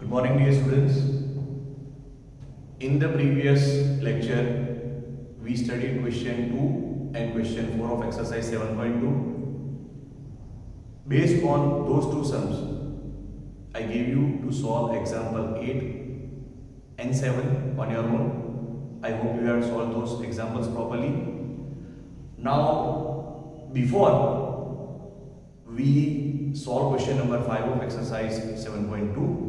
Good morning, dear students. In the previous lecture, we studied question 2 and question 4 of exercise 7.2. Based on those two sums, I gave you to solve example 8 and 7 on your own. I hope you have solved those examples properly. Now, before we solve question number 5 of exercise 7.2,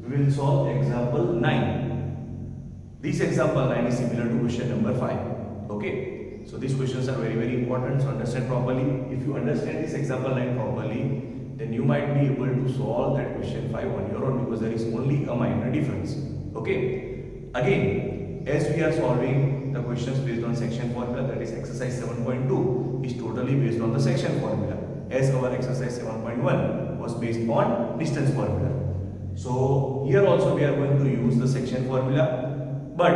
we will solve example 9. This example 9 is similar to question number 5. Okay, so these questions are very important, so understand properly. If you understand this example 9 properly, then you might be able to solve that question 5 on your own, because there is only a minor difference. Okay, again, as we are solving the questions based on section formula, that is exercise 7.2 is totally based on the section formula, as our exercise 7.1 was based on distance formula. So here also we are going to use the section formula, but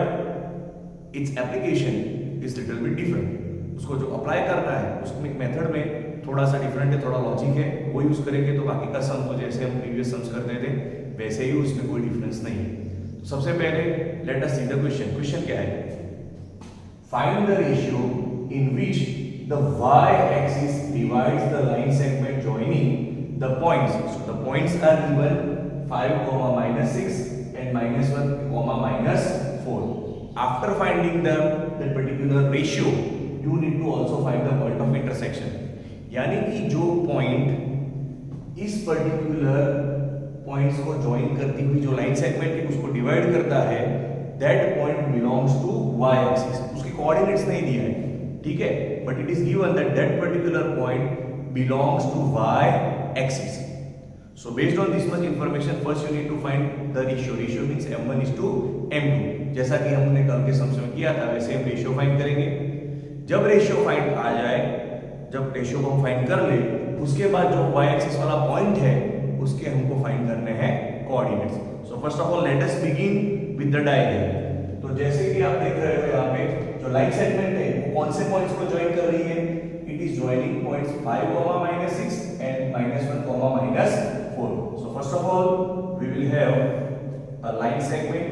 its application is little bit different. उसको जो apply करना है उसमें method में थोड़ा सा different है, थोड़ा लॉजिक है, वो यूज करेंगे तो बाकी का सम तो जैसे हम प्रीवियस सम्स करते थे वैसे ही उसमें कोई डिफरेंस नहीं है। तो सबसे पहले let us see the question. Question क्या है? Find the ratio in which the y axis divides the line segment joining the points. So the points are given 5, -6 and -1, -4. After finding the particular ratio, you need to also find the point of intersection. यानी कि जो point इस particular points को join करती हुई जो line segment है उसको डिवाइड करता है, that point belongs to y axis. उसके कोऑर्डिनेट्स नहीं दिए हैं, ठीक है, but it is given that that particular point belongs to y axis. So based on this much information, first you need to find the ratio. Ratio means m1 is to m2. जैसा कि हमने कल के sums में किया था वैसे हम रेशियो फाइंड करेंगे. जब रेशियो फाइंड आ जाए, जब रेशियो को हम फाइंड कर ले, उसके बाद जो y एक्सिस वाला पॉइंट है उसके हमको फाइंड करने हैं coordinates. So first of all let us begin with the diagram. तो जैसे कि आप देख रहे हो यहाँ पे जो लाइन सेगमेंट है वो कौन से पॉइंट्स को ज्वाइन कर रही है? It is joining points 5, -6 and -1, -4. So first of all we will have a line segment.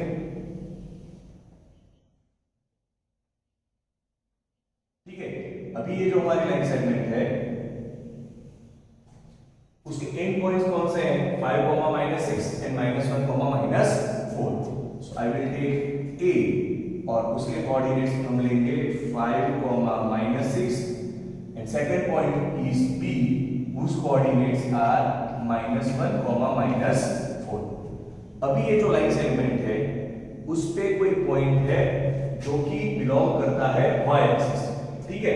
ठीक है, अभी ये जो हमारी लाइन सेगमेंट है उसके एंड पॉइंट्स कौन से हैं? 5, -6 and -1, -4. So I will take A और उसके कोऑर्डिनेट्स हम लेंगे 5, -6 and second point is B whose coordinates are -1, -4. अभी ये जो लाइन सेगमेंट है उस पे कोई पॉइंट है जो कि बिलोंग करता है y एक्सिस. ठीक है,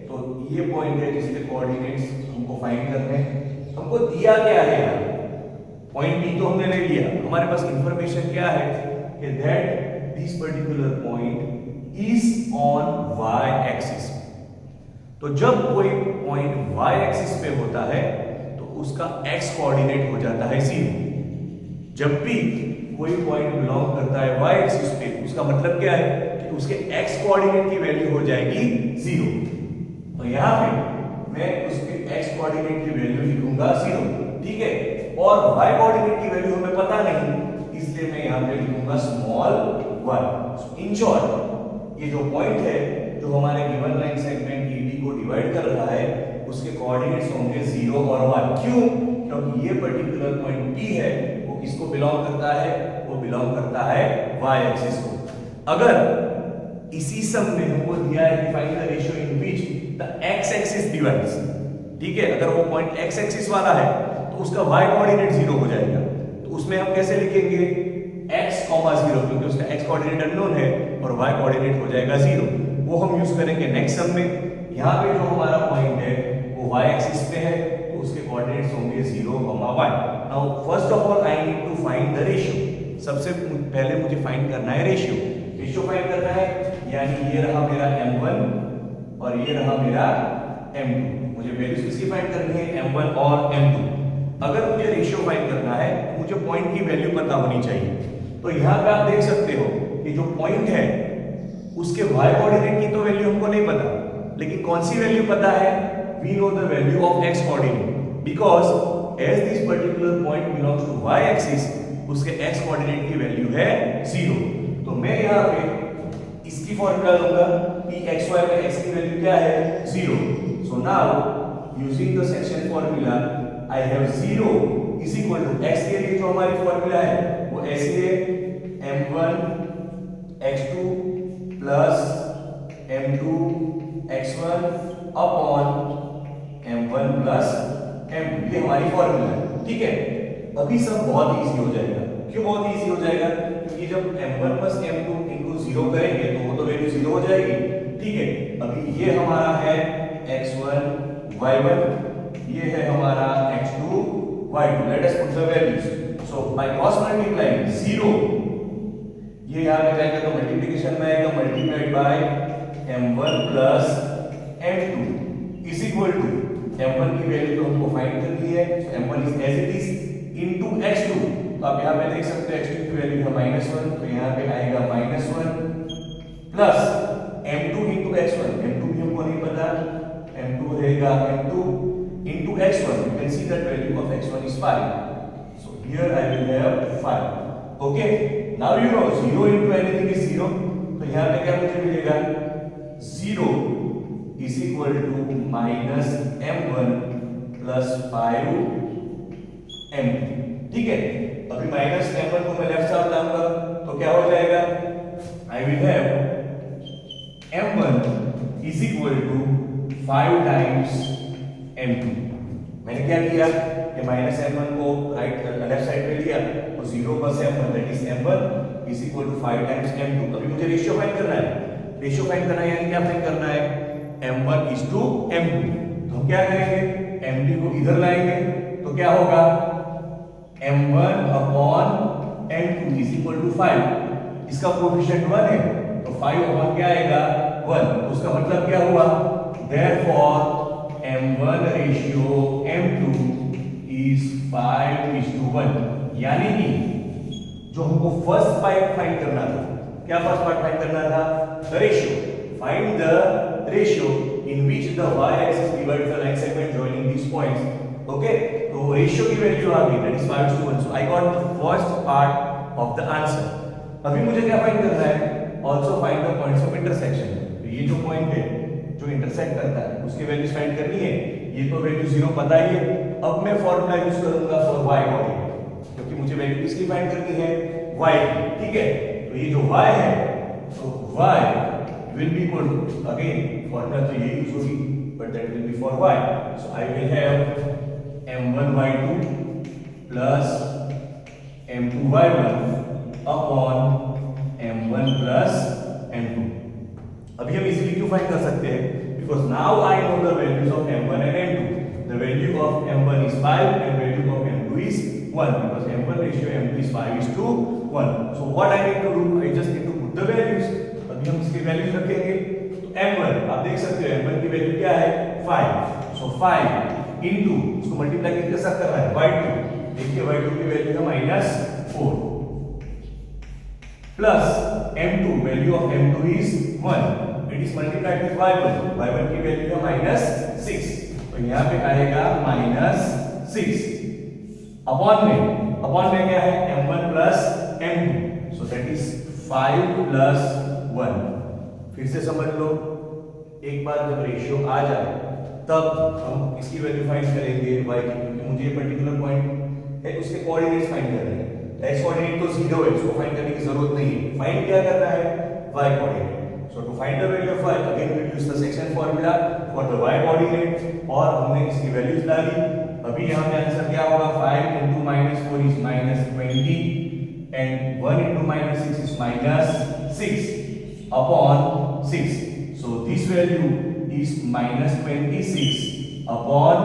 तो ये पॉइंट है जिसके कोऑर्डिनेट्स हमको फाइंड करने हैं. हमको दिया क्या है यार? पॉइंट B तो हमने ले लिया. हमारे पास इंफॉर्मेशन क्या है कि that this particular point is on y axis. तो जब कोई पॉइंट y एक्सिस पे होता है तो उसका x कोऑर्डिनेट हो जाता है 0. जब भी कोई पॉइंट बिलोंग करता है y एक्सिस पे उसका मतलब क्या है कि उसके x कोऑर्डिनेट की वैल्यू हो जाएगी 0. तो यहां पे मैं उसके x कोऑर्डिनेट की वैल्यू लिखूंगा 0. ठीक है, और y कोऑर्डिनेट की वैल्यू हमें पता नहीं, इसलिए मैं यहां पे लिखूंगा स्मॉल y. इन शॉर्ट ये जो पॉइंट है जो हमारे गिवन लाइन सेगमेंट AB को डिवाइड कर रहा है उसके कोऑर्डिनेट्स होंगे 0 और 1. क्यों? क्योंकि ये पर्टिकुलर पॉइंट B है वो किसको बिलोंग करता है? वो बिलोंग करता है y एक्सिस को. अगर इसी सम में हमको दिया है find the ratio in which the x axis divides, ठीक है, अगर वो पॉइंट x एक्सिस वाला है तो उसका y कोऑर्डिनेट 0 हो जाएगा. तो उसमें हम कैसे लिखेंगे? x, 0, क्योंकि उसका x कोऑर्डिनेट अननोन है और y कोऑर्डिनेट हो जाएगा 0. वो हम यूज करेंगे नेक्स्ट सम में. यहाँ पे जो हमारा पॉइंट है वो y एक्सिस पे है तो उसके कोऑर्डिनेट्स होंगे 0, 1. Now first of all I need to find the ratio. सबसे पहले मुझे फाइंड करना है रेशियो. रेशियो फाइंड करना है, यानी ये रहा मेरा m1 और ये रहा मेरा m2. मुझे वैल्यूज किसकी फाइंड करनी है? m1 और m2. अगर मुझे रेशियो फाइंड करना है तो मुझे पॉइंट की वैल्यू पता होनी चाहिए. तो यहाँ पे आप देख सकते हो कि जो पॉइंट है उसके y कोऑर्डिनेट की तो वैल्यू हमको नहीं पता, लेकिन कौन सी वैल्यू पता है? We know the value of x coordinate, because as this particular point belongs to y axis, उसके x कोऑर्डिनेट की वैल्यू है 0। तो मैं यहाँ पे इसकी फॉर्मूला लूंगा p xy में x की वैल्यू क्या है 0। So now using the section formula I have 0 is equal to x के लिए जो हमारी फॉर्मूला है वो ऐसी है m1 x2 plus m2 x1 upon m1 plus m2, ये हमारी फॉर्मूला है। ठीक है, अभी सब बहुत इजी हो जाएगा। क्यों बहुत इजी हो जाएगा? क्योंकि जब m1 प्लस m2 इनटू 0 करेंगे तो वो तो वैल्यू 0 हो जाएगी। ठीक है, अभी ये हमारा है x1 y1, ये है हमारा x2 y2। Let us put the values. So by cross multiplying 0, ये यहां पे जाएगा तो मल्टीप्लिकेशन में आएगा, multiplied by m1 plus m2 is equal to m1 की वैल्यू तो हमको फाइंड करनी है। So m1 is as it is into x2। तो आप यहां पे देख सकते हो x2 की वैल्यू है -1, तो यहां पे आएगा -1 plus m2 into x1। m2 भी हमको नहीं पता, m2 रहेगा m2 into x1। You can see that value of x1 is 5। So here I will have 5। Okay, now you know 0 into anything is 0। तो यहां पे क्या मुझे मिलेगा 0 is equal to minus m1 plus 5 m2। ठीक है, अभी माइनस m1 को मैं लेफ्ट साइड लाऊंगा तो क्या हो जाएगा, I will have m1 is equal to 5 times m2। मैंने क्या किया कि माइनस m1 को राइट लेफ्ट साइड पे लिया तो 0 plus m1 that is m1 is equal to 5 times m2। अभी मुझे रेशियो फाइंड करना है। रेशियो फाइंड करना है यानी क्या फाइंड करना है, m1 is to m2। तो हम क्या करेंगे, m2 को इधर लाएंगे तो क्या होगा m1 upon m2 is equal to 5। इसका कोएफिशिएंट 1 है तो 5 अपॉन क्या आएगा 1। तो उसका मतलब क्या हुआ, therefore m1 ratio m2 is 5:1। यानी कि जो हमको फर्स्ट पार्ट फाइंड करना था, क्या फर्स्ट पार्ट फाइंड करना था, the ratio. Find the ratio in which the y-axis divides the line segment joining these points। Okay, तो रेशियो की वैल्यू आ गई that is 5:1। So I got the first part of the answer. अभी मुझे क्या find करना है, also find the points of intersection. तो ये जो पॉइंट है जो इंटरसेक्ट करता है उसकी वैल्यूज फाइंड करनी है। ये तो वैल्यू 0 पता ही है। अब मैं फार्मूला यूज करूंगा फॉर y कोऑर्डिनेट, क्योंकि मुझे वैल्यू किसकी फाइंड करनी है, y की। ठीक है, तो ये जो y है तो y will be equal to, again formula तो ये यूज होगी but that will be for y। so I will have m1 y2 plus m2 y1 upon m1 plus m2। अभी हम इजीली क्यों फाइंड कर सकते हैं, because now I know the values of m1 and m2। the value of m1 is 5 and value of m2 is 1 because m1 ratio m2 is 5:1। so what I need to do, I just need to put the values। अभी हम इसकी values रखेंगे तो m1 आप देख सकते हो m1 की वैल्यू क्या है 5। सो 5 इनटू इसको मल्टीप्लाई किसके साथ कर रहा है y2। देखिए y2 की वैल्यू है -4 plus m2 value of m2 is 1। It is multiplied with y1। y1 की वैल्यू है -6 तो यहां पे आएगा -6 अपॉन में क्या है m1 plus m2। So that is 5 plus 1। फिर से समझ लो, एक बार जब रेशियो आ जाए तब हम इसकी वैल्यू फाइंड करेंगे y की, क्योंकि मुझे ये पर्टिकुलर पॉइंट है उसके कोऑर्डिनेट्स फाइंड करने हैं। x कोऑर्डिनेट तो 0 है, उसको फाइंड करने की जरूरत नहीं है। फाइंड क्या करना है, y coordinate. So to find the value of y again we use the section formula for the y coordinate और हमने इसकी वैल्यूज डाली। अभी यहां पे आंसर क्या होगा, 5 * -4 is -20 and 1 * -6 is -6 upon 6। so this value is -26 upon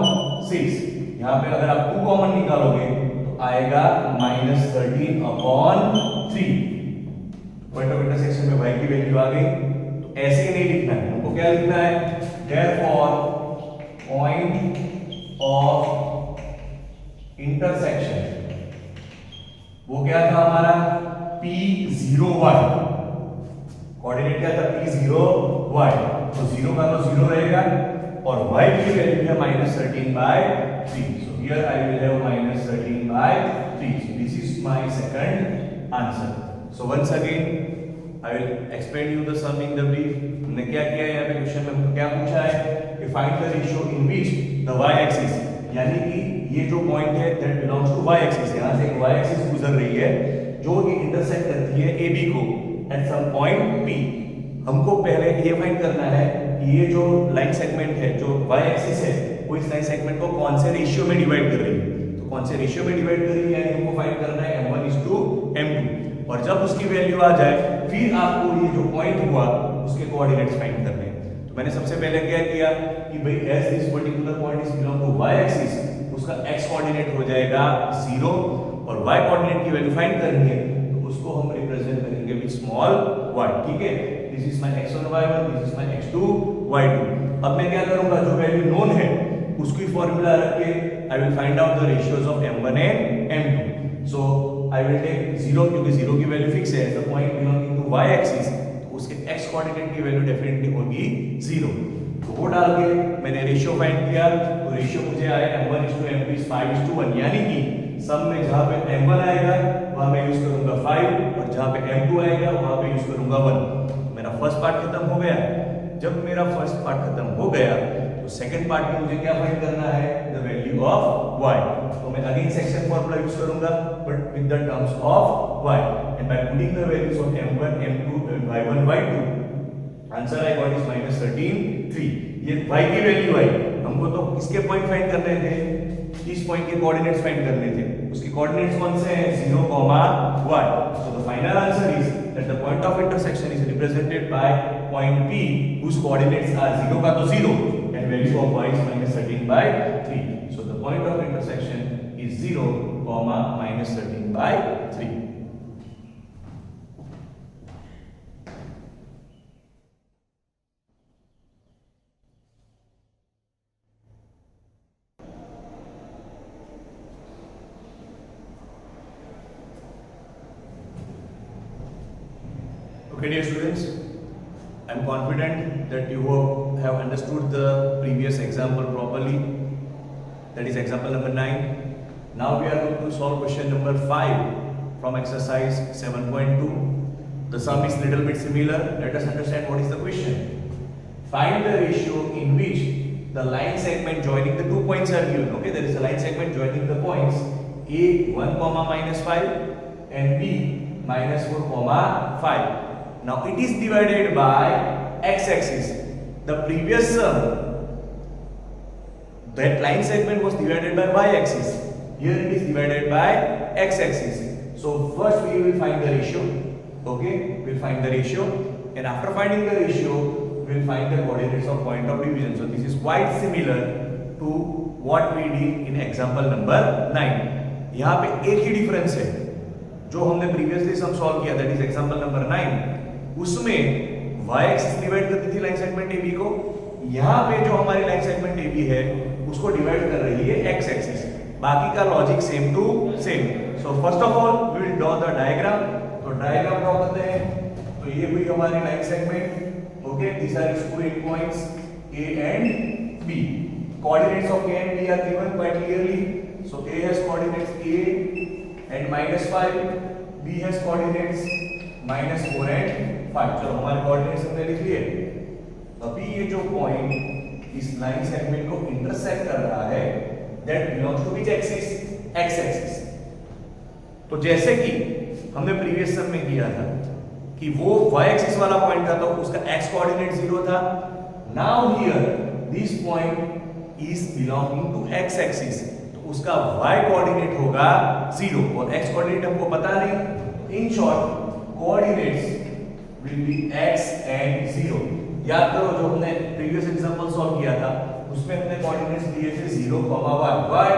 6। यहां पे अगर आप 2 कॉमन निकालोगे तो आएगा -13 upon 3। पॉइंट ऑफ इंटरसेक्शन में y की वैल्यू आ गई। तो ऐसे ही नहीं लिखना है, हमको क्या लिखना है, therefore point of intersection वो क्या था हमारा P0y। कोऑर्डिनेट क्या था P0y। तो 0 का तो 0 रहेगा और y की वैल्यू है -13/3। so here I will have -13/3। so this is is my second answer. So once again I will explain you the sum in the brief. हमने क्या किया है यहाँ पे क्वेश्चन में हमको क्या पूछा है कि find the ratio in which the y axis, यानी कि ये जो पॉइंट है that belongs to y axis, यहाँ से एक y एक्सिस गुजर रही है जो कि इंटरसेक्ट करती है AB को एट सम पॉइंट P। हमको पहले ये फाइंड करना है कि ये जो लाइन सेगमेंट है जो y एक्सिस है वो इस लाइन सेगमेंट को कौन से रेशियो में डिवाइड कर रही है। तो कौन से रेशियो में डिवाइड कर रही है यानी हमको फाइंड करना है m1:m2, और जब उसकी वैल्यू आ जाए फिर आपको ये जो पॉइंट हुआ उसके कोऑर्डिनेट्स फाइंड करने हैं। तो मैंने सबसे पहले क्या किया कि भाई as this particular point is belong to y axis, उसका x कोऑर्डिनेट हो जाएगा 0 और y कोऑर्डिनेट की वैल्यू फाइंड करनी है तो उसको हम रिप्रेजेंट करेंगे विद स्मॉल y। ठीक है, this is my x1 y1, this is my x2 y2। अब मैं क्या करूंगा, जो वैल्यू नोन है उसकी फॉर्मूला रख के I will find out the ratios of m1 and m2। So I will take 0 क्योंकि 0 की वैल्यू फिक्स है, the point belonging to y axis, तो उसके x कोऑर्डिनेट की वैल्यू डेफिनेटली होगी 0। तो वो डाल के मैंने रेशियो फाइंड किया, तो रेशियो मुझे आया m1:m2 is 5:1, यानी कि सम में जहां पे m1 आएगा वहां मैं यूज करूंगा 5 और जहां पे m2 आएगा वहां पे यूज करूंगा 1। मेरा फर्स्ट पार्ट खत्म हो गया। जब मेरा फर्स्ट पार्ट खत्म हो गया तो सेकंड पार्ट में मुझे क्या फाइंड करना है, द वैल्यू ऑफ y। तो मैं अगेन सेक्शन फार्मूला यूज करूंगा but with the terms of y, and by putting the values of m1 m2 y1 y2 answer I got is -13 3। ये y की वैल्यू आई, हमको तो किसके पॉइंट फाइंड करने थे, इस पॉइंट के कोऑर्डिनेट्स फाइंड करने थे। उसके कोऑर्डिनेट्स कौन से हैं, 0, y। So the final answer is that the point of intersection is represented by point P whose coordinates are 0 का तो 0 and value of y is -13/3. So the point of intersection is 0, -13/3. Okay, dear students, I am confident that you have understood the previous example properly. That is example number 9. Now we are going to solve question number 5 from exercise 7.2. The sum is little bit similar. Let us understand what is the question. Find the ratio in which the line segment joining the 2 points are given. Okay, there is a line segment joining the points A 1, -5 and B -4, 5. Now it is divided by x-axis. The previous sum, that line segment was divided by y-axis. Here it is divided by x-axis. So first we will find the ratio. Okay, we'll find the ratio, and after finding the ratio, we'll find the coordinates of point of division. So this is quite similar to what we did in example number 9. यहाँ पे एक ही difference है, जो हमने previously sum solve किया, that is example number 9। उसमें y axis divide करती थी लाइन सेगमेंट AB को, यहाँ पे जो हमारी लाइन सेगमेंट AB है उसको डिवाइड कर रही है x एक्सिस। बाकी का logic same to same. So first of all we will draw the diagram. तो डायग्राम ड्रॉ करते हैं। तो ये हुई हमारी line segment. Okay, this are its two end points A and B. Coordinates of A and B are given quite clearly. So A has coordinates A and -5, B has coordinates -4 and 5। चलो हमारे coordinates हमने लिख लिए। अभी ये जो point इस line segment को इंटरसेक्ट कर रहा है that belongs to which axis, x axis. तो जैसे कि हमने प्रीवियस सम में किया था कि वो y एक्सिस वाला पॉइंट था तो उसका x कोऑर्डिनेट 0 था। Now here this point is belonging to x axis, तो उसका y कोऑर्डिनेट होगा 0 और x कोऑर्डिनेट हमको पता नहीं। In short coordinates will be x and 0। याद करो जो हमने प्रीवियस एग्जांपल सॉल्व किया था उसमें हमने कोऑर्डिनेट्स दिए थे 0, 1। Why?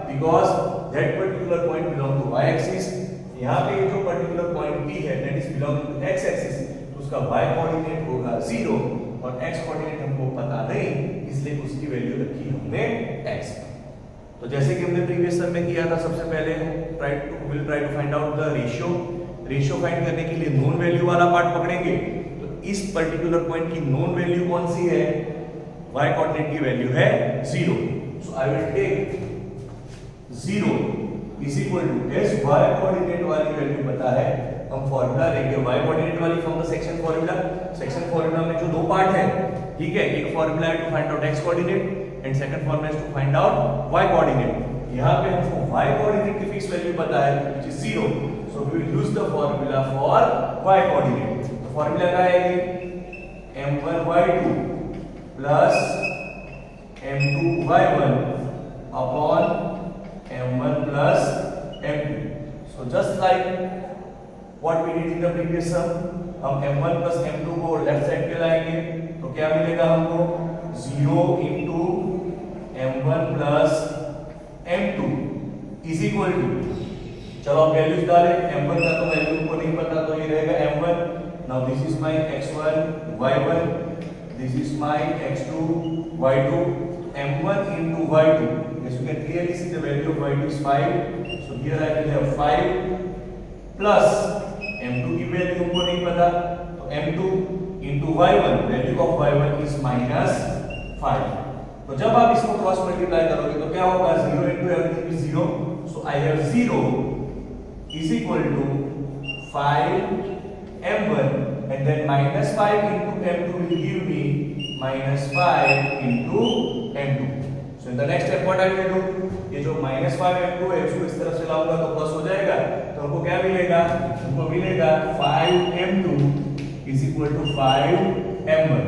Because that particular point belong to y axis। यहाँ पे ये जो पर्टिकुलर पॉइंट P है that is belonging to x axis, तो उसका y कोऑर्डिनेट होगा 0 और x कोऑर्डिनेट हमको पता नहीं, इसलिए उसकी वैल्यू रखी हमने x। तो जैसे कि हमने प्रीवियस सम में किया था, सबसे पहले हम will try to find out the ratio find करने के लिए नोन वैल्यू वाला पार्ट पकड़ेंगे। तो इस पर्टिकुलर पॉइंट की नोन वैल्यू कौन सी है, y कोऑर्डिनेट की वैल्यू है 0। So I will take 0 is equal to S Y coordinate वाली वैल्यू पता है, हम फॉर्मूला लेंगे वाई कोऑर्डिनेट वाली from the section formula. Section formula में जो दो पार्ट है, ठीक है, एक फॉर्मूला है to find out x coordinate and second formula is to find out y coordinate. यहां पे हमको वाई कोऑर्डिनेट की फिक्स वैल्यू पता है which is 0, so we will use the formula for y coordinate. तो फॉर्मूला क्या है, m1y2 plus m2y1 upon m1 plus m2। so just like what we did in the previous sum, हम m1 plus m2 को left side पे लाएंगे तो क्या मिलेगा हमको 0 into m1 plus m2 is equal to, चलो आप वैल्यूज डालें, m1 का तो वैल्यू को नहीं पता तो ये रहेगा m1। now this is my x1 y1, this is my x2 y2, m1 into y2, as you can clearly see the value of y2 is 5, so here I will have 5 plus m2 की value हमको नहीं पता तो m2 into y1, value of y1 is -5। तो जब आप इसको cross multiply करोगे तो क्या होगा, 0 into everything is 0, so I have 0 is equal to 5 m1 and then -5 into m2 will give me -5 into m2। so in the next step what I will do, ये जो -5 m2 है इसको इस तरफ से लाऊंगा तो प्लस हो जाएगा, तो हमको क्या मिलेगा, हमको मिलेगा 5 m2 is equal to 5 m1।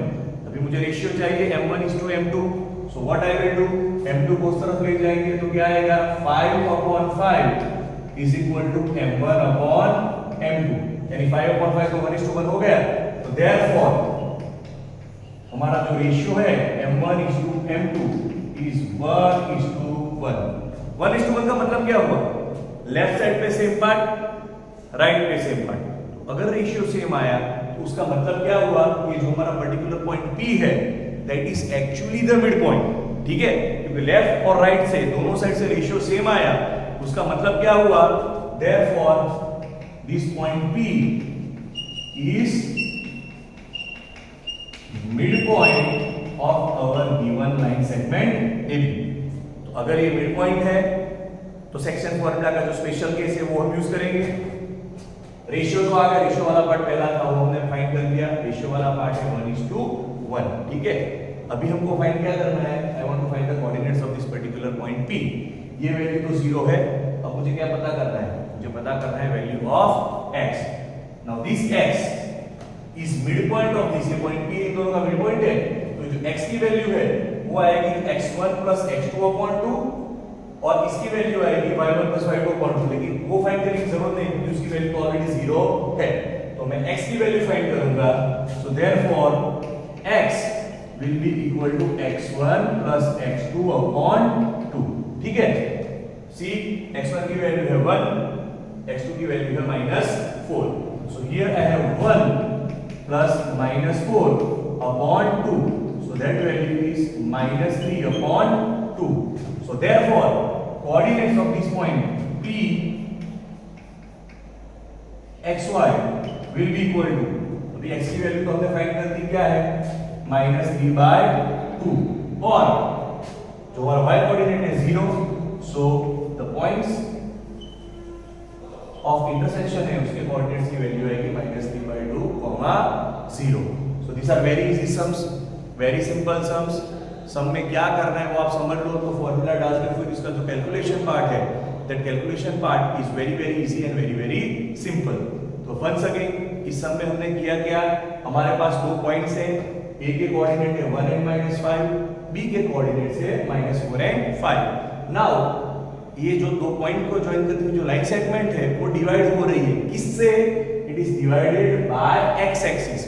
अभी मुझे रेशियो चाहिए m1 is to m2, so what I will do, m2 को उस तरफ ले जाएंगे तो क्या आएगा, 5 upon 5 is equal to m1 upon m2, यानी 5 upon 5 तो 1:1 हो गया। तो therefore हमारा जो रेशियो है m1 is to m2 is 1:1। 1:1 का मतलब क्या हुआ, लेफ्ट साइड पे सेम पार्ट, राइट पे सेम पार्ट। तो अगर रेशियो सेम आया तो उसका मतलब क्या हुआ, ये जो हमारा पर्टिकुलर पॉइंट P है that is actually the mid point, ठीक है, क्योंकि लेफ्ट और राइट से दोनों साइड से रेशियो सेम आया, उसका मतलब क्या हुआ, therefore this point P is midpoint of our given line segment AB। तो अगर ये midpoint है तो सेक्शन फॉर्मूला का जो स्पेशल केस है वो हम यूज करेंगे। रेशियो तो आ गया, रेशियो वाला पार्ट पहला था वो हमने फाइंड कर दिया, रेशियो वाला पार्ट है 1:1, ठीक है। अभी हमको फाइंड क्या करना है, I want to find the coordinates of this particular point P। ये वैल्यू तो 0 है, अब मुझे क्या पता करना है, मुझे पता करना है value of x। Now this x is mid point of this, ये पॉइंट P इन दोनों का मिड पॉइंट है, तो जो x की वैल्यू है वो आएगी x1 plus x2 upon 2 और इसकी वैल्यू आएगी y1 plus y2 upon 2, लेकिन वो फाइंड करने की जरूरत नहीं क्योंकि उसकी वैल्यू तो ऑलरेडी 0 है। तो मैं x की वैल्यू फाइंड करूंगा, so therefore x will be equal to x1 plus x2 upon 2, ठीक है। see x1 की वैल्यू है 1, x2 की वैल्यू है -4, so here I have 1 plus -4 upon 2, so that value is -3 upon 2, so therefore coordinates of this point P xy will be equal to, अभी x की value तो हमने फाइंड कर दी, क्या है -3/2 और जो हमारा y कोऑर्डिनेट है 0, so the points of intersection है उसके कोऑर्डिनेट्स की वैल्यू आएगी -3/2, 0। so these are very easy sums, very simple sums। सम में क्या करना है वो आप समझ लो, तो फॉर्मूला डालकर फिर इसका जो कैलकुलेशन पार्ट है that calculation part is very very easy and very very simple. तो वंस अगेन इस सम में हमने किया क्या, हमारे पास दो पॉइंट्स हैं, ए के कोऑर्डिनेट है 1 and -5, बी के कोऑर्डिनेट्स है -4 and 5। नाउ ये जो दो पॉइंट को ज्वाइन करती हुई जो लाइन सेगमेंट है वो डिवाइड हो रही है किससे, it is divided by x axis.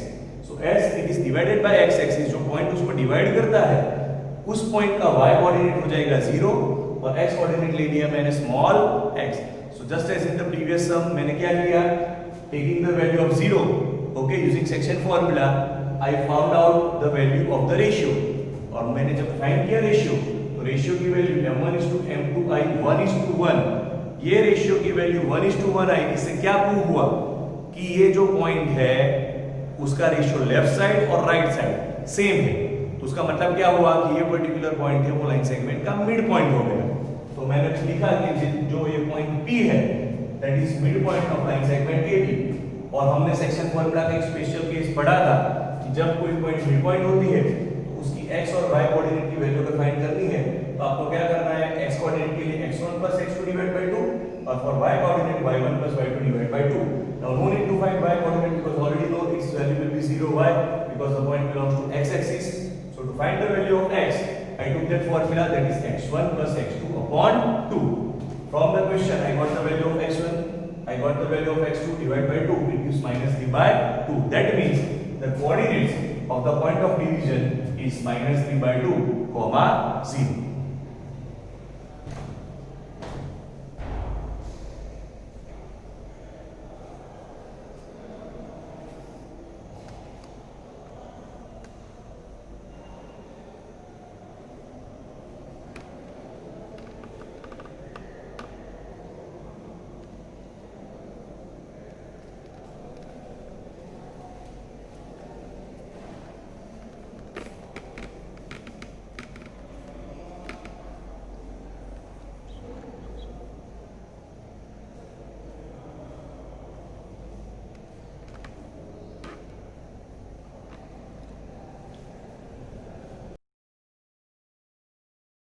So as it is divided by x axis, जो पॉइंट उसको डिवाइड करता है उस पॉइंट का y कोऑर्डिनेट हो जाएगा 0 और x कोऑर्डिनेट ले लिया मैंने small x। So just as in the previous sum मैंने क्या किया, taking the value of 0, okay, using section formula I found out the value of the ratio, और मैंने जब फाइंड किया रेशियो तो रेशियो की वैल्यू m1:m2 आई 1:1, ये रेशियो की वैल्यू 1:1 आई। इससे क्या प्रूव हुआ कि ये जो पॉइंट है उसका रेशियो लेफ्ट साइड और राइट साइड सेम है। तो उसका मतलब क्या हुआ कि ये पर्टिकुलर पॉइंट है वो लाइन सेगमेंट का मिड पॉइंट हो गया। तो मैंने लिखा कि जो ये पॉइंट P है that is mid point of line segment AB। और हमने सेक्शन फॉर्मूला का एक स्पेशल केस पढ़ा था कि जब कोई पॉइंट मिड पॉइंट होती है तो उसकी x और y कोऑर्डिनेट की वैल्यू को फाइंड करनी है। तो आपको क्या करना है, x कोऑर्डिनेट के लिए x1 + x2 डिवाइड बाय 2 और for y coordinate y1 + y2 divide by 2। Now no need to find y coordinate because already know its value will be 0 y because the point belongs to x axis. So to find the value of x I took that formula, that is x1 plus x2 upon 2. From the question I got the value of x1, I got the value of x2 divided by 2, it gives -3 by 2. That means the coordinates of the point of division is -3 by 2, 0.